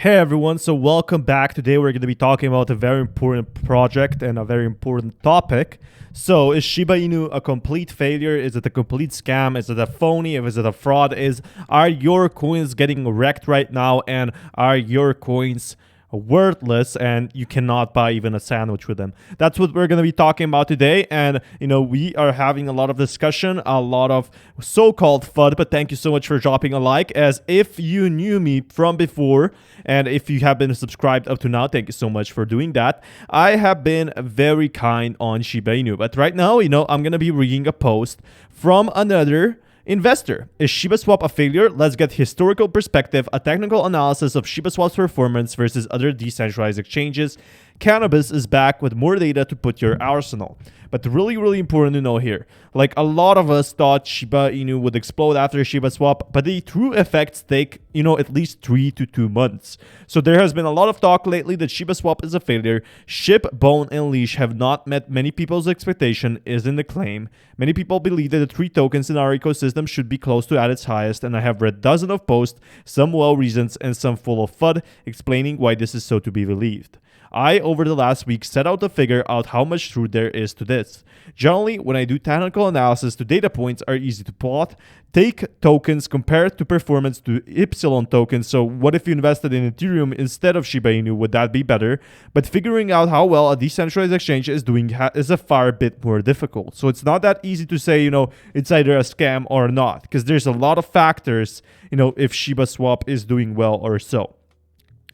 Hey everyone, so welcome back. Today we're going to be talking about a very important project and a very important topic. So is Shiba Inu a complete failure? Is it a complete scam? Is it a phony? Is it a fraud? Are your coins getting wrecked right now? And are your coins worthless and you cannot buy even a sandwich with them? That's what we're going to be talking about today. And we are having a lot of discussion, a lot of so-called FUD, but thank you so much for dropping a like. As if you knew me from before, and if you have been subscribed up to now, thank you so much for doing that. I have been very kind on Shiba Inu, but right now, I'm going to be reading a post from another investor. Is ShibaSwap a failure? Let's get historical perspective, a technical analysis of ShibaSwap's performance versus other decentralized exchanges. Cannabis is back with more data to put your arsenal. But really important to know here, like a lot of us thought Shiba Inu would explode after ShibaSwap, but the true effects take, at least 3 to 2 months. So there has been a lot of talk lately that ShibaSwap is a failure. Shib, Bone, and Leash have not met many people's expectation, is in the claim. Many people believe that the 3 tokens in our ecosystem should be close to at its highest, and I have read dozens of posts, some well-reasoned and some full of FUD, explaining why this is so to be believed. I, over the last week, set out to figure out how much truth there is to this. Generally, when I do technical analysis, the data points are easy to plot. Take tokens, compare it to performance to Epsilon tokens. So what if you invested in Ethereum instead of Shiba Inu? Would that be better? But figuring out how well a decentralized exchange is doing is a far bit more difficult. So it's not that easy to say, it's either a scam or not, because there's a lot of factors, if ShibaSwap is doing well or so.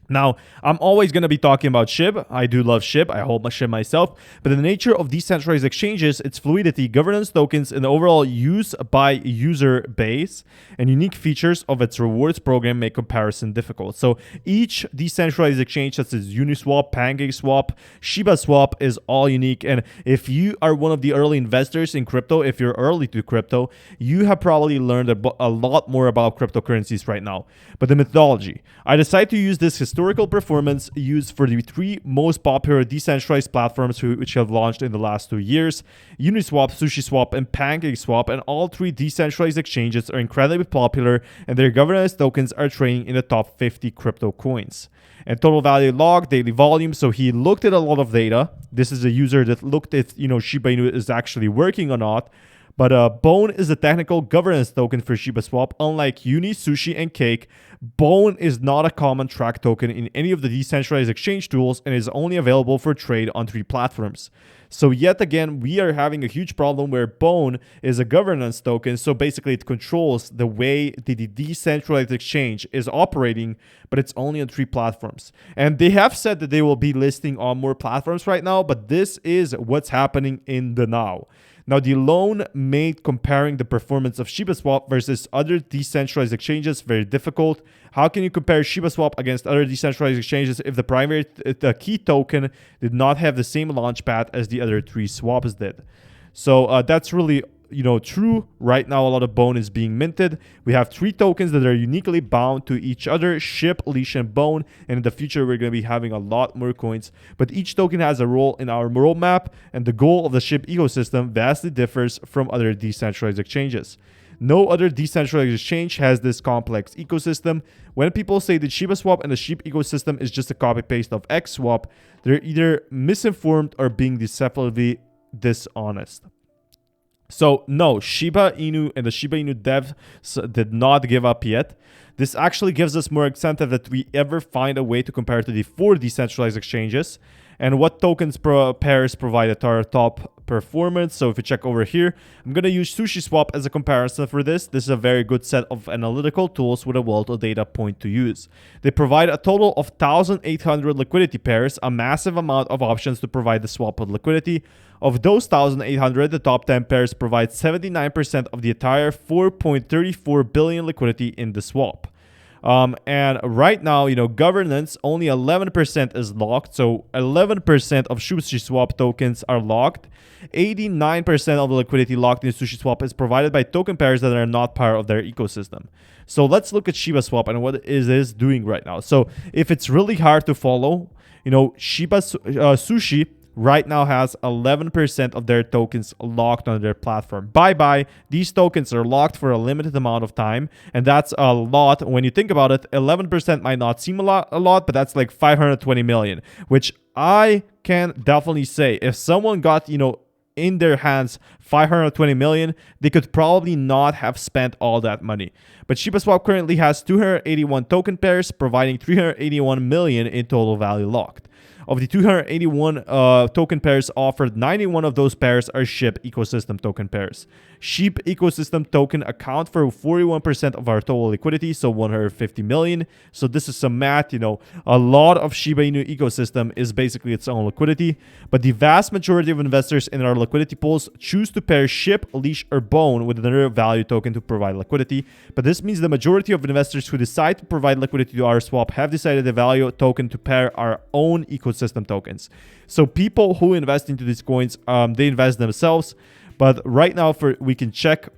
Now, I'm always going to be talking about Shib. I do love Shib. I hold my Shib myself. But the nature of decentralized exchanges, its fluidity, governance tokens, and the overall use by user base and unique features of its rewards program make comparison difficult. So each decentralized exchange, such as Uniswap, PancakeSwap, ShibaSwap, is all unique. And if you are one of the early investors in crypto, if you're early to crypto, you have probably learned a lot more about cryptocurrencies right now. But the methodology, I decided to use this historical performance used for the 3 most popular decentralized platforms which have launched in the last 2 years: Uniswap, SushiSwap, and PancakeSwap. And all 3 decentralized exchanges are incredibly popular, and their governance tokens are trading in the top 50 crypto coins. And total value logged, daily volume. So he looked at a lot of data. This is a user that looked at, Shiba Inu is actually working or not. But Bone is a technical governance token for ShibaSwap. Unlike Uni, Sushi, and Cake, Bone is not a common track token in any of the decentralized exchange tools and is only available for trade on 3 platforms. So yet again, we are having a huge problem where Bone is a governance token. So basically it controls the way the decentralized exchange is operating, but it's only on 3 platforms. And they have said that they will be listing on more platforms right now, but this is what's happening in the now. Now, the loan made comparing the performance of ShibaSwap versus other decentralized exchanges very difficult. How can you compare ShibaSwap against other decentralized exchanges if the key token did not have the same launchpad as the other 3 swaps did? So that's really true. Right now, a lot of Bone is being minted. We have 3 tokens that are uniquely bound to each other: Shib, Leash, and Bone. And in the future, we're going to be having a lot more coins. But each token has a role in our roadmap, and the goal of the Shib ecosystem vastly differs from other decentralized exchanges. No other decentralized exchange has this complex ecosystem. When people say that ShibaSwap and the Shib ecosystem is just a copy-paste of XSwap, they're either misinformed or being deceptively dishonest. So no, Shiba Inu and the Shiba Inu devs did not give up yet. This actually gives us more incentive that we ever find a way to compare to the 4 decentralized exchanges and what tokens pairs provided our top performance. So if you check over here, I'm going to use SushiSwap as a comparison for this. This is a very good set of analytical tools with a wealth of data point to use. They provide a total of 1,800 liquidity pairs, a massive amount of options to provide the swap with liquidity. Of those 1,800, the top 10 pairs provide 79% of the entire 4.34 billion liquidity in the swap. And right now, governance, only 11% is locked. So 11% of SushiSwap tokens are locked. 89% of the liquidity locked in SushiSwap is provided by token pairs that are not part of their ecosystem. So let's look at ShibaSwap and what it is doing right now. So if it's really hard to follow, Sushi right now has 11% of their tokens locked on their platform. Bye-bye. These tokens are locked for a limited amount of time, and that's a lot. When you think about it, 11% might not seem a lot, but that's like 520 million, which I can definitely say if someone got, in their hands 520 million, they could probably not have spent all that money. But ShibaSwap currently has 281 token pairs, providing 381 million in total value locked. Of the 281 token pairs offered, 91 of those pairs are Shib ecosystem token pairs. Shib ecosystem token account for 41% of our total liquidity, so 150 million. So this is some math, a lot of Shiba Inu ecosystem is basically its own liquidity. But the vast majority of investors in our liquidity pools choose to pair Shib, Leash, or Bone with another value token to provide liquidity. But this means the majority of investors who decide to provide liquidity to our swap have decided the value token to pair our own ecosystem tokens. So people who invest into these coins, they invest themselves. But right now, we can check.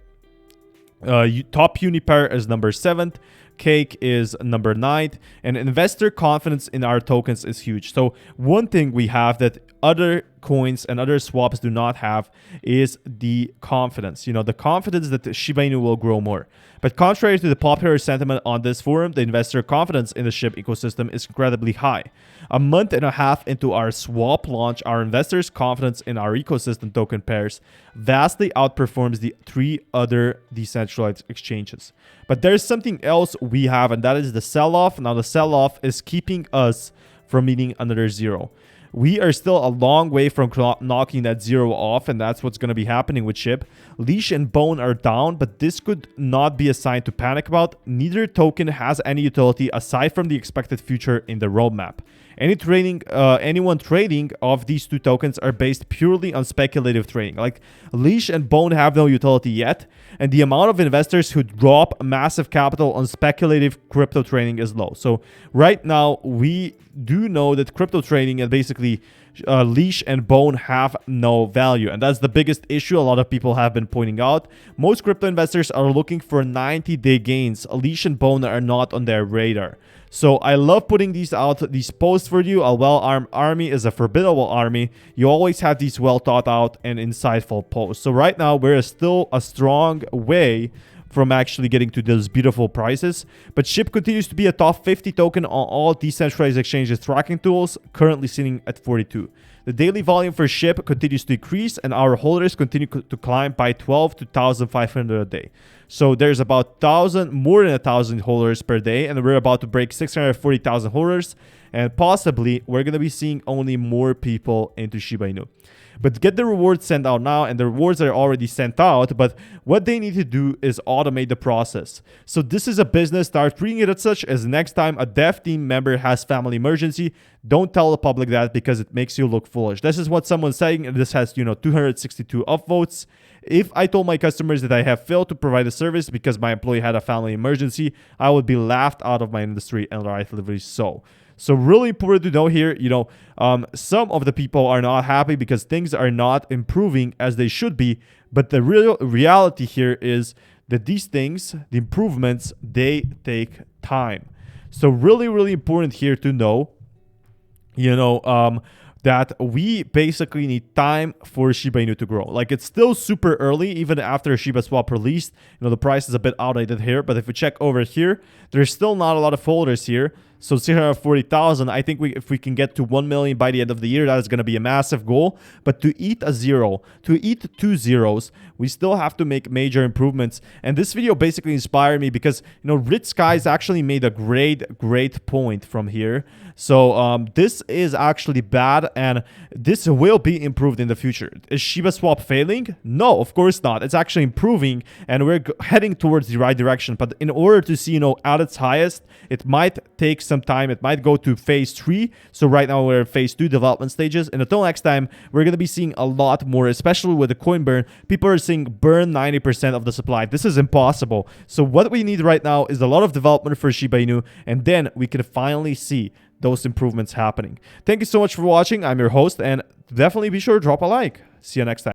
Top Unipair is number 7th. Cake is number 9th. And investor confidence in our tokens is huge. So one thing we have that other coins and other swaps do not have is the confidence. The confidence that Shiba Inu will grow more. But contrary to the popular sentiment on this forum, the investor confidence in the Shib ecosystem is incredibly high. A month and a half into our swap launch, our investors' confidence in our ecosystem token pairs vastly outperforms the 3 other decentralized exchanges. But there's something else we have, and that is the sell-off. Now, the sell-off is keeping us from meeting another zero. We are still a long way from knocking that zero off, and that's what's going to be happening with Shib. Leash and Bone are down, but this could not be a sign to panic about. Neither token has any utility aside from the expected future in the roadmap. Anyone trading of these 2 tokens are based purely on speculative trading. Like Leash and Bone have no utility yet, and the amount of investors who drop massive capital on speculative crypto trading is low. So right now, we do know that crypto trading and basically Leash and Bone have no value, and that's the biggest issue a lot of people have been pointing out. Most crypto investors are looking for 90-day gains. Leash and Bone are not on their radar. So I love putting these posts for you. A well-armed army is a formidable army. You always have these well thought out and insightful posts. So right now, we're still a strong way from actually getting to those beautiful prices. But Shib continues to be a top 50 token on all decentralized exchanges tracking tools, currently sitting at 42. The daily volume for Shib continues to increase, and our holders continue to climb by 12 to 1,500 a day. So there's about more than 1,000 holders per day, and we're about to break 640,000 holders, and possibly we're going to be seeing only more people into Shiba Inu. But get the rewards sent out now, and the rewards are already sent out, but what they need to do is automate the process. So this is a business. Start treating it as such. As next time a dev team member has family emergency, don't tell the public that because it makes you look foolish. This is what someone's saying, and this has 262 upvotes. If I told my customers that I have failed to provide a service because my employee had a family emergency, I would be laughed out of my industry, and rightfully so. So really important to know here, some of the people are not happy because things are not improving as they should be. But the real reality here is that these things, the improvements, they take time. So really, really important here to know, that we basically need time for Shiba Inu to grow. Like, it's still super early, even after Shiba Swap released. The price is a bit outdated here, but if we check over here, there's still not a lot of holders here. So 640,000, I think if we can get to 1 million by the end of the year, that is going to be a massive goal. But to eat a zero, to eat 2 zeros, we still have to make major improvements. And this video basically inspired me because, Rich Skies actually made a great point from here. So this is actually bad, and this will be improved in the future. Is Shiba Swap failing? No, of course not. It's actually improving, and we're heading towards the right direction. But in order to see, at its highest, it might take some time. It might go to phase 3. So right now we're in phase 2 development stages. And until next time, we're going to be seeing a lot more, especially with the coin burn. People are saying burn 90% of the supply. This is impossible. So what we need right now is a lot of development for Shiba Inu, and then we can finally see those improvements happening. Thank you so much for watching. I'm your host, and definitely be sure to drop a like. See you next time.